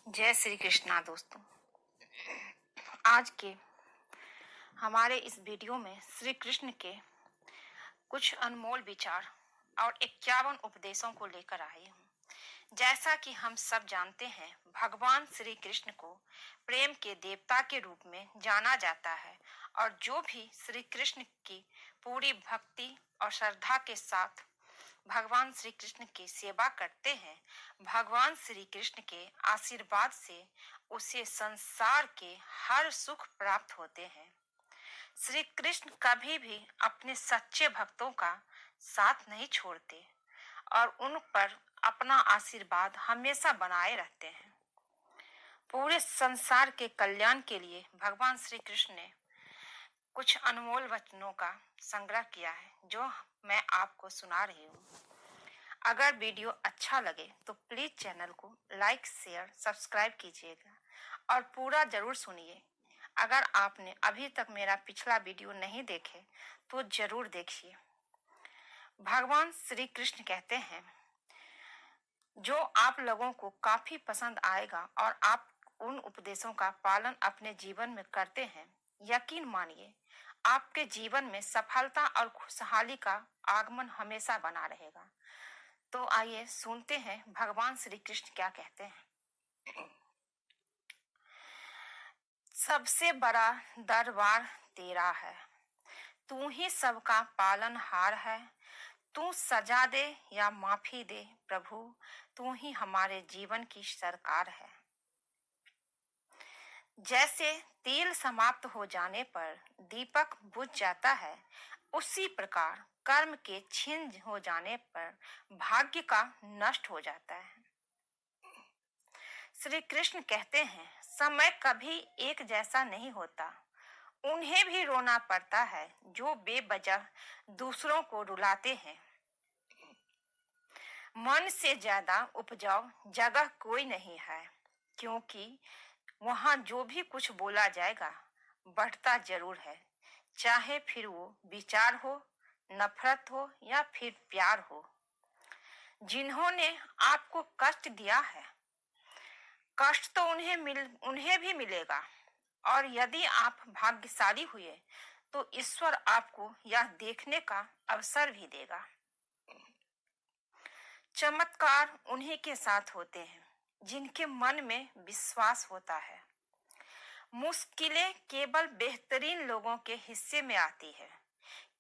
जय श्री कृष्णा दोस्तों। आज के हमारे इस वीडियो में श्री कृष्ण के कुछ अनमोल विचार और 51 उपदेशों को लेकर आए हूँ। जैसा कि हम सब जानते हैं, भगवान श्री कृष्ण को प्रेम के देवता के रूप में जाना जाता है और जो भी श्री कृष्ण की पूरी भक्ति और श्रद्धा के साथ भगवान श्री कृष्ण की सेवा करते हैं, भगवान श्री कृष्ण के आशीर्वाद से उसे संसार के हर सुख प्राप्त होते हैं। श्री कृष्ण कभी भी अपने सच्चे भक्तों का साथ नहीं छोड़ते और उन पर अपना आशीर्वाद हमेशा बनाए रहते हैं। पूरे संसार के कल्याण के लिए भगवान श्री कृष्ण ने कुछ अनमोल वचनों का संग्रह किया है, जो मैं आपको सुना रही हूँ। अगर वीडियो अच्छा लगे तो प्लीज चैनल को लाइक, शेयर, सब्सक्राइब कीजिएगा और पूरा जरूर सुनिए। अगर आपने अभी तक मेरा पिछला वीडियो नहीं देखे तो जरूर देखिए। भगवान श्री कृष्ण कहते हैं, जो आप लोगों को काफी पसंद आएगा और आप उन उपदेशों का पालन अपने जीवन में करते हैं, यकीन मानिए आपके जीवन में सफलता और खुशहाली का आगमन हमेशा बना रहेगा। तो आइए सुनते हैं भगवान श्री कृष्ण क्या कहते हैं। सबसे बड़ा दरबार तेरा है, तू ही सबका पालनहार है। तू सजा दे या माफी दे प्रभु, तू ही हमारे जीवन की सरकार है। जैसे तेल समाप्त हो जाने पर दीपक बुझ जाता है, उसी प्रकार कर्म के छीन हो जाने पर भाग्य का नष्ट हो जाता है। श्री कृष्ण कहते हैं, समय कभी एक जैसा नहीं होता। उन्हें भी रोना पड़ता है जो बेवजह दूसरों को रुलाते हैं। मन से ज्यादा उपजाऊ जगह कोई नहीं है, क्योंकि वहां जो भी कुछ बोला जाएगा बढ़ता जरूर है, चाहे फिर वो विचार हो, नफरत हो या फिर प्यार हो। जिन्होंने आपको कष्ट दिया है, कष्ट तो उन्हें भी मिलेगा, और यदि आप भाग्यशाली हुए तो ईश्वर आपको यह देखने का अवसर भी देगा। चमत्कार उन्हीं के साथ होते हैं जिनके मन में विश्वास होता है। मुश्किलें केवल बेहतरीन लोगों के हिस्से में आती है,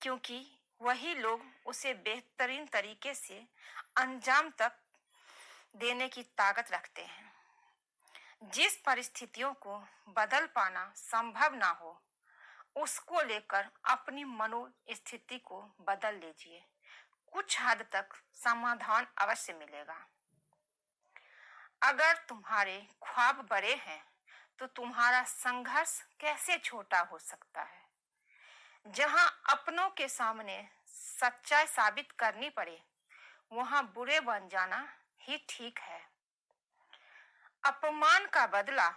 क्योंकि वही लोग उसे बेहतरीन तरीके से अंजाम तक देने की ताकत रखते हैं। जिस परिस्थितियों को बदल पाना संभव ना हो, उसको लेकर अपनी मनोस्थिति को बदल लीजिए, कुछ हद तक समाधान अवश्य मिलेगा। अगर तुम्हारे ख्वाब बड़े हैं तो तुम्हारा संघर्ष कैसे छोटा हो सकता है। जहां अपनों के सामने सच्चाई साबित करनी पड़े, वहां बुरे बन जाना ही ठीक है। अपमान का बदला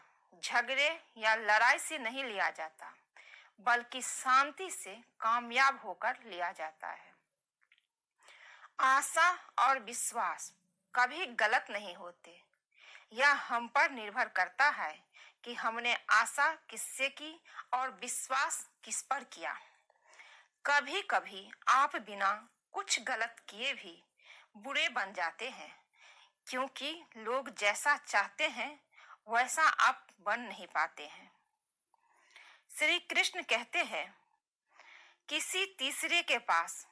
झगड़े या लड़ाई से नहीं लिया जाता, बल्कि शांति से कामयाब होकर लिया जाता है। आशा और विश्वास कभी गलत नहीं होते। यह हम पर निर्भर करता है कि हमने आशा किससे की और विश्वास किस पर किया। कभी कभी आप बिना कुछ गलत किए भी बुरे बन जाते हैं, क्योंकि लोग जैसा चाहते हैं वैसा आप बन नहीं पाते हैं। श्री कृष्ण कहते हैं, किसी तीसरे के पास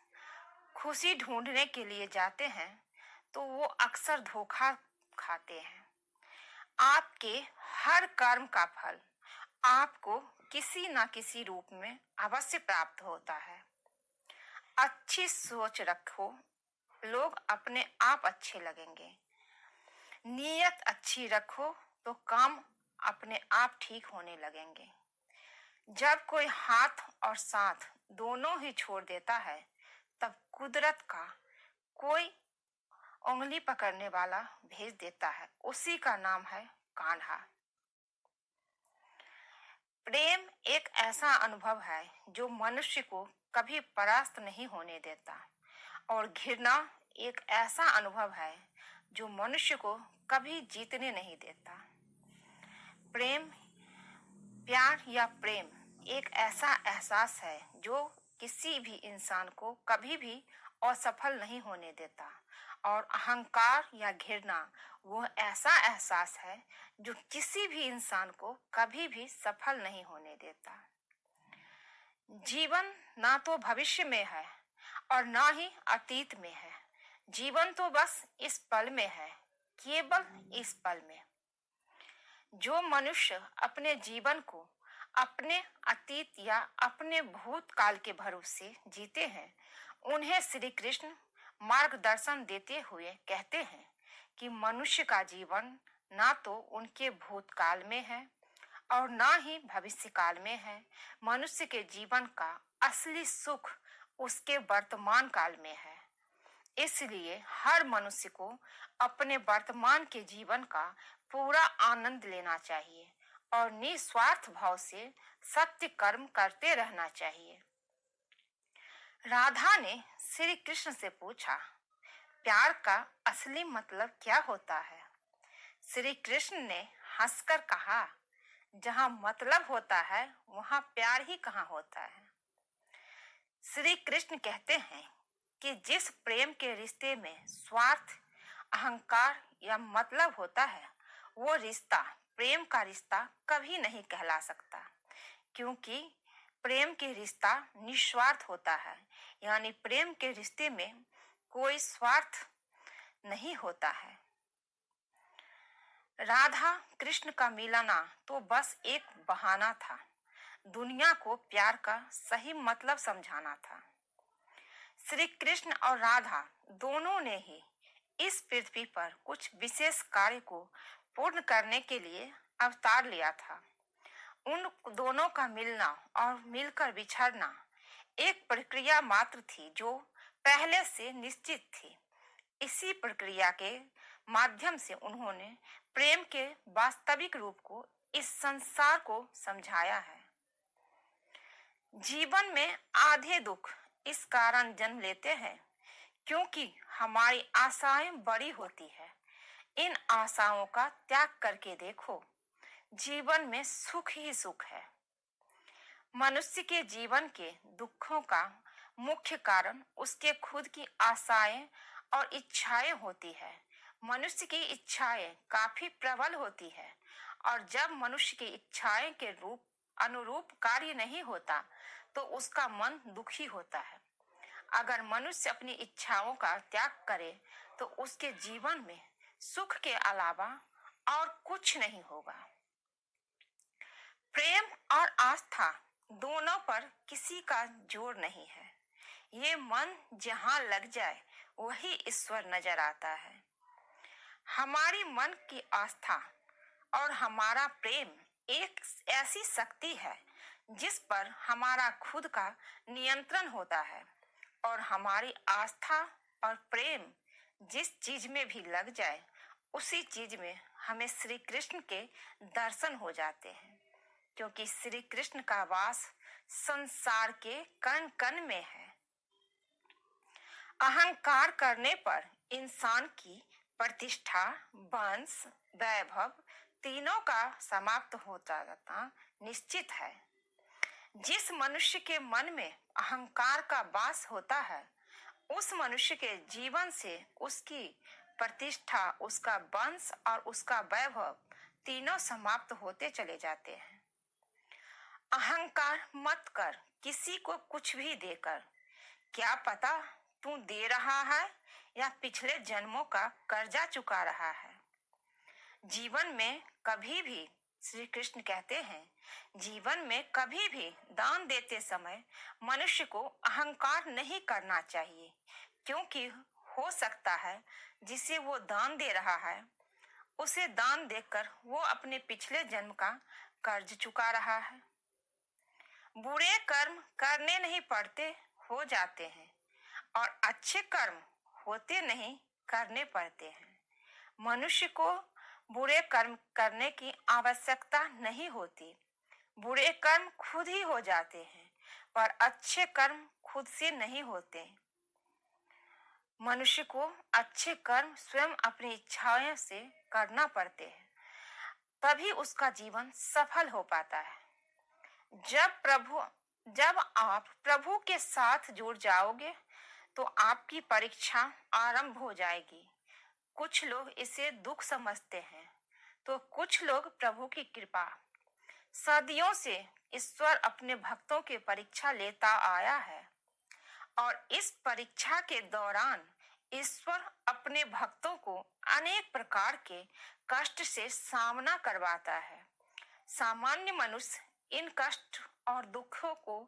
खुशी ढूंढने के लिए जाते हैं तो वो अक्सर धोखा खाते हैं। आपके हर कर्म का फल आपको किसी न किसी रूप में अवश्य प्राप्त होता है। अच्छी सोच रखो, लोग अपने आप अच्छे लगेंगे। नीयत अच्छी रखो तो काम अपने आप ठीक होने लगेंगे। जब कोई हाथ और साथ दोनों ही छोड़ देता है, तब कुदरत का कोई उंगली पकड़ने वाला भेज देता है, उसी का नाम है कान्हा। प्रेम एक ऐसा अनुभव है जो मनुष्य को कभी परास्त नहीं होने देता, और घृणा एक ऐसा अनुभव है जो मनुष्य को कभी जीतने नहीं देता। प्रेम, प्यार या प्रेम एक ऐसा एहसास है जो किसी भी इंसान को कभी भी असफल नहीं होने देता। और अहंकार या घृणा वो ऐसा एहसास है जो किसी भी इंसान को कभी भी सफल नहीं होने देता। जीवन ना तो भविष्य में है और ना ही अतीत में है। जीवन तो बस इस पल में है, केवल इस पल में। जो मनुष्य अपने जीवन को अपने अतीत या अपने भूतकाल के भरोसे जीते हैं, उन्हें श्री कृष्ण मार्गदर्शन देते हुए कहते हैं कि मनुष्य का जीवन ना तो उनके भूतकाल में है और ना ही भविष्य काल में है। मनुष्य के जीवन का असली सुख उसके वर्तमान काल में है। इसलिए हर मनुष्य को अपने वर्तमान के जीवन का पूरा आनंद लेना चाहिए और निस्वार्थ भाव से सत्य कर्म करते रहना चाहिए। राधा ने श्री कृष्ण से पूछा, प्यार का असली मतलब क्या होता है? श्री कृष्ण ने हंसकर कहा, जहां मतलब होता है वहां प्यार ही कहां होता है। श्री कृष्ण कहते हैं कि जिस प्रेम के रिश्ते में स्वार्थ, अहंकार या मतलब होता है, वो रिश्ता प्रेम का रिश्ता कभी नहीं कहला सकता, क्योंकि प्रेम के रिश्ता निस्वार्थ होता है। यानी प्रेम के रिश्ते में कोई स्वार्थ नहीं होता है। राधा कृष्ण का मिलना तो बस एक बहाना था, दुनिया को प्यार का सही मतलब समझाना था। श्री कृष्ण और राधा दोनों ने ही इस पृथ्वी पर कुछ विशेष कार्य को पूर्ण करने के लिए अवतार लिया था। उन दोनों का मिलना और मिलकर बिछड़ना एक प्रक्रिया मात्र थी जो पहले से निश्चित थी। इसी प्रक्रिया के माध्यम से उन्होंने प्रेम के वास्तविक रूप को इस संसार को समझाया है। जीवन में आधे दुख इस कारण जन्म लेते हैं क्योंकि हमारी आशाएं बड़ी होती है। इन आशाओं का त्याग करके देखो, जीवन में सुख ही सुख है। मनुष्य के जीवन के दुखों का मुख्य कारण उसके खुद की आशाएं और इच्छाएं होती है। मनुष्य की इच्छाएं काफी प्रबल होती है और जब मनुष्य की इच्छाएं के रूप अनुरूप कार्य नहीं होता तो उसका मन दुखी होता है। अगर मनुष्य अपनी इच्छाओं का त्याग करे तो उसके जीवन में सुख के अलावा और कुछ नहीं होगा। प्रेम और आस्था दोनों पर किसी का जोर नहीं है। ये मन जहां लग जाए वही ईश्वर नजर आता है। हमारी मन की आस्था और हमारा प्रेम एक ऐसी शक्ति है जिस पर हमारा खुद का नियंत्रण होता है और हमारी आस्था और प्रेम जिस चीज में भी लग जाए उसी चीज में हमें श्री कृष्ण के दर्शन हो जाते हैं, क्योंकि श्री कृष्ण का वास संसार के कण कण में है। अहंकार करने पर इंसान की प्रतिष्ठा, वंश, वैभव तीनों का समाप्त हो जाना निश्चित है। जिस मनुष्य के मन में अहंकार का वास होता है, उस मनुष्य के जीवन से उसकी प्रतिष्ठा, उसका वंश और उसका वैभव तीनों समाप्त होते चले जाते हैं। अहंकार मत कर किसी को कुछ भी देकर, क्या पता तू दे रहा है या पिछले जन्मों का कर्जा चुका रहा है। जीवन में कभी भी, श्री कृष्ण कहते हैं, जीवन में कभी भी दान देते समय मनुष्य को अहंकार नहीं करना चाहिए, क्योंकि हो सकता है जिसे वो दान दे रहा है उसे दान देकर वो अपने पिछले जन्म का कर्ज चुका रहा है। बुरे कर्म करने नहीं पड़ते, हो जाते हैं, और अच्छे कर्म होते नहीं, करने पड़ते हैं। मनुष्य को बुरे कर्म करने की आवश्यकता नहीं होती, बुरे कर्म खुद ही हो जाते हैं, पर अच्छे कर्म खुद से नहीं होते। मनुष्य को अच्छे कर्म स्वयं अपनी इच्छाओं से करना पड़ते हैं। तभी उसका जीवन सफल हो पाता है। जब आप प्रभु के साथ जुड़ जाओगे तो आपकी परीक्षा आरंभ हो जाएगी। कुछ लोग इसे दुख समझते हैं, तो कुछ लोग प्रभु की कृपा। सदियों से ईश्वर अपने भक्तों की परीक्षा लेता आया है और इस परीक्षा के दौरान ईश्वर अपने भक्तों को अनेक प्रकार के कष्ट से सामना करवाता है। सामान्य मनुष्य इन कष्ट और दुखों को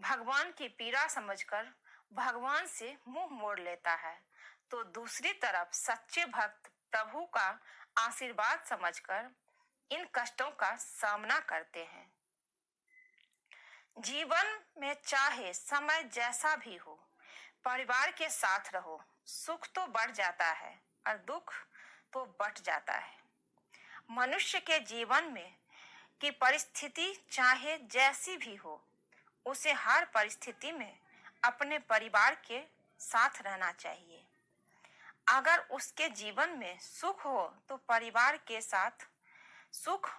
भगवान की पीड़ा समझकर भगवान से मुंह मोड़ लेता है, तो दूसरी तरफ सच्चे भक्त प्रभु का आशीर्वाद समझकर इन कष्टों का सामना करते हैं। जीवन में चाहे समय जैसा भी हो, परिवार के साथ रहो, सुख तो बढ़ जाता है और दुख तो बढ़ जाता है। मनुष्य के जीवन में की परिस्थिति चाहे जैसी भी हो, उसे हर परिस्थिति में अपने परिवार के साथ रहना चाहिए। अगर उसके जीवन में सुख हो तो परिवार के साथ सुख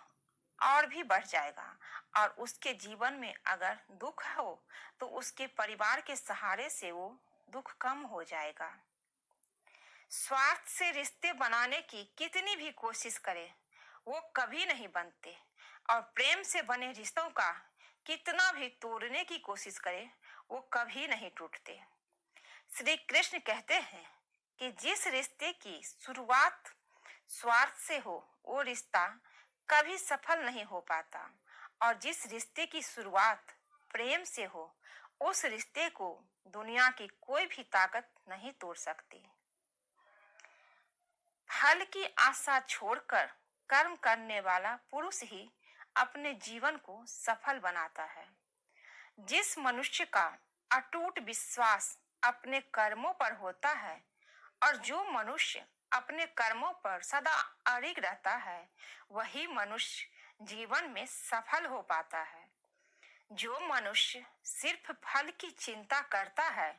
और भी बढ़ जाएगा, और उसके जीवन में अगर दुख हो तो उसके परिवार के सहारे से वो दुख कम हो जाएगा। स्वार्थ से रिश्ते बनाने की कितनी भी कोशिश करें, वो कभी नहीं बनते, और प्रेम से बने रिश्तों का कितना भी तोड़ने की कोशिश करें, वो कभी नहीं टूटते। श्री कृष्ण कहते हैं कि जिस रिश्ते की शुरुआत स्वार्थ से हो, वो रिश्ता कभी सफल नहीं हो पाता, और जिस रिश्ते की शुरुआत प्रेम से हो, उस रिश्ते को दुनिया की कोई भी ताकत नहीं तोड़ सकती। फल की आशा छोड़कर कर्म करने वाला पुरुष ही अपने जीवन को सफल बनाता है। जिस मनुष्य का अटूट विश्वास अपने कर्मों पर होता है, और जो मनुष्य अपने कर्मों पर सदा अड़िग रहता है, वही मनुष्य जीवन में सफल हो पाता है। जो मनुष्य सिर्फ फल की चिंता करता है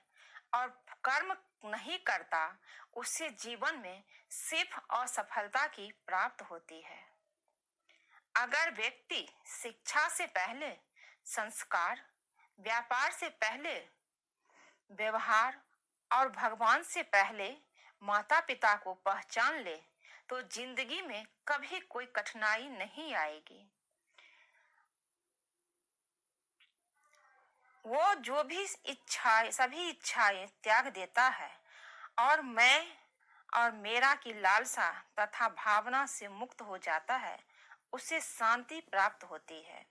और कर्म नहीं करता, उसे जीवन में सिर्फ असफलता की प्राप्त होती है। अगर व्यक्ति शिक्षा से पहले संस्कार, व्यापार से पहले व्यवहार और भगवान से पहले माता पिता को पहचान ले, तो जिंदगी में कभी कोई कठिनाई नहीं आएगी। वो जो भी सभी इच्छाएं त्याग देता है और मैं और मेरा की लालसा तथा भावना से मुक्त हो जाता है, उसे शांति प्राप्त होती है।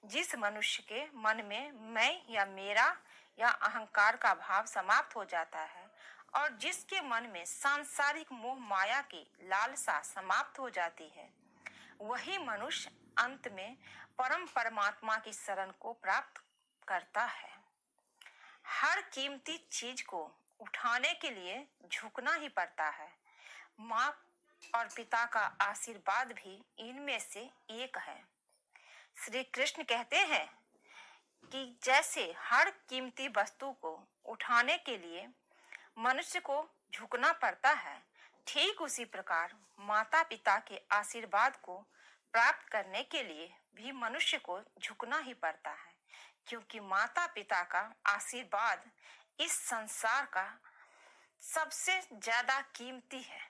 जिस मनुष्य के मन में मैं या मेरा या अहंकार का भाव समाप्त हो जाता है, और जिसके मन में सांसारिक मोह माया की लालसा समाप्त हो जाती है, वही मनुष्य अंत में परम परमात्मा की शरण को प्राप्त करता है। हर कीमती चीज को उठाने के लिए झुकना ही पड़ता है। माँ और पिता का आशीर्वाद भी इनमें से एक है। श्री कृष्ण कहते हैं कि जैसे हर कीमती वस्तु को उठाने के लिए मनुष्य को झुकना पड़ता है, ठीक उसी प्रकार माता पिता के आशीर्वाद को प्राप्त करने के लिए भी मनुष्य को झुकना ही पड़ता है, क्योंकि माता पिता का आशीर्वाद इस संसार का सबसे ज्यादा कीमती है।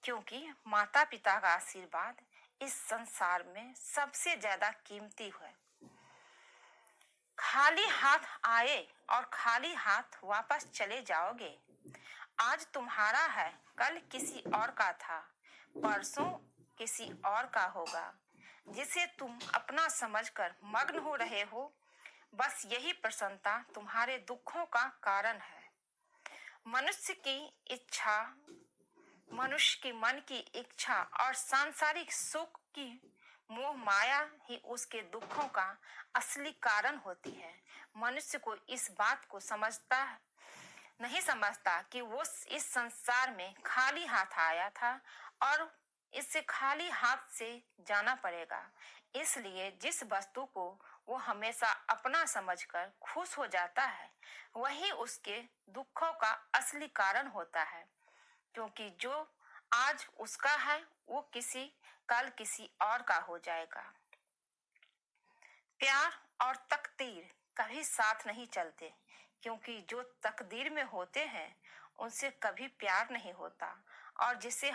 क्योंकि माता पिता का आशीर्वाद इस संसार में सबसे ज्यादा कीमती है। खाली हाथ आए और खाली हाथ वापस चले जाओगे। आज तुम्हारा है, कल किसी और का था, परसों किसी और का होगा। जिसे तुम अपना समझकर मग्न हो रहे हो, बस यही प्रसन्नता तुम्हारे दुखों का कारण है। मनुष्य की इच्छा, मनुष्य की मन की इच्छा और सांसारिक सुख की मोह माया ही उसके दुखों का असली कारण होती है। मनुष्य को इस बात को नहीं समझता कि वो इस संसार में खाली हाथ आया था और इससे खाली हाथ से जाना पड़ेगा। इसलिए जिस वस्तु को वो हमेशा अपना समझकर खुश हो जाता है, वही उसके दुखों का असली कारण होता है। क्योंकि जो आज उसका है, वो कल किसी और का हो जाएगा। प्यार और तकदीर कभी साथ नहीं चलते, क्योंकि जो तकदीर में होते हैं उनसे कभी प्यार नहीं होता, और जिससे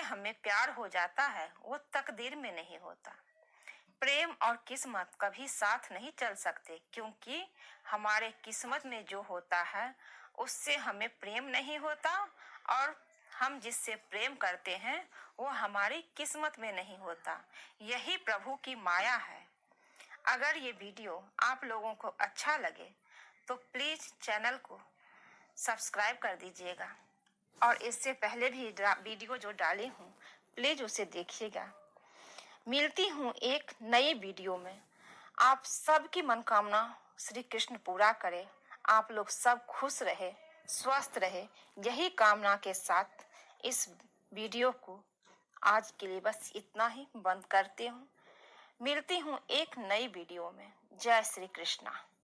हमें प्यार हो जाता है वो तकदीर में नहीं होता। प्रेम और किस्मत कभी साथ नहीं चल सकते, क्योंकि हमारे किस्मत में जो होता है उससे हमें प्रेम नहीं होता, और हम जिससे प्रेम करते हैं वो हमारी किस्मत में नहीं होता। यही प्रभु की माया है। अगर ये वीडियो आप लोगों को अच्छा लगे तो प्लीज चैनल को सब्सक्राइब कर दीजिएगा, और इससे पहले भी वीडियो जो डाली हूँ प्लीज उसे देखिएगा। मिलती हूँ एक नई वीडियो में। आप सबकी मनोकामना श्री कृष्ण पूरा करे। आप लोग सब खुश रहे, स्वस्थ रहे, यही कामना के साथ इस वीडियो को आज के लिए बस इतना ही बंद करती हूँ। मिलती हूँ एक नई वीडियो में। जय श्री कृष्णा।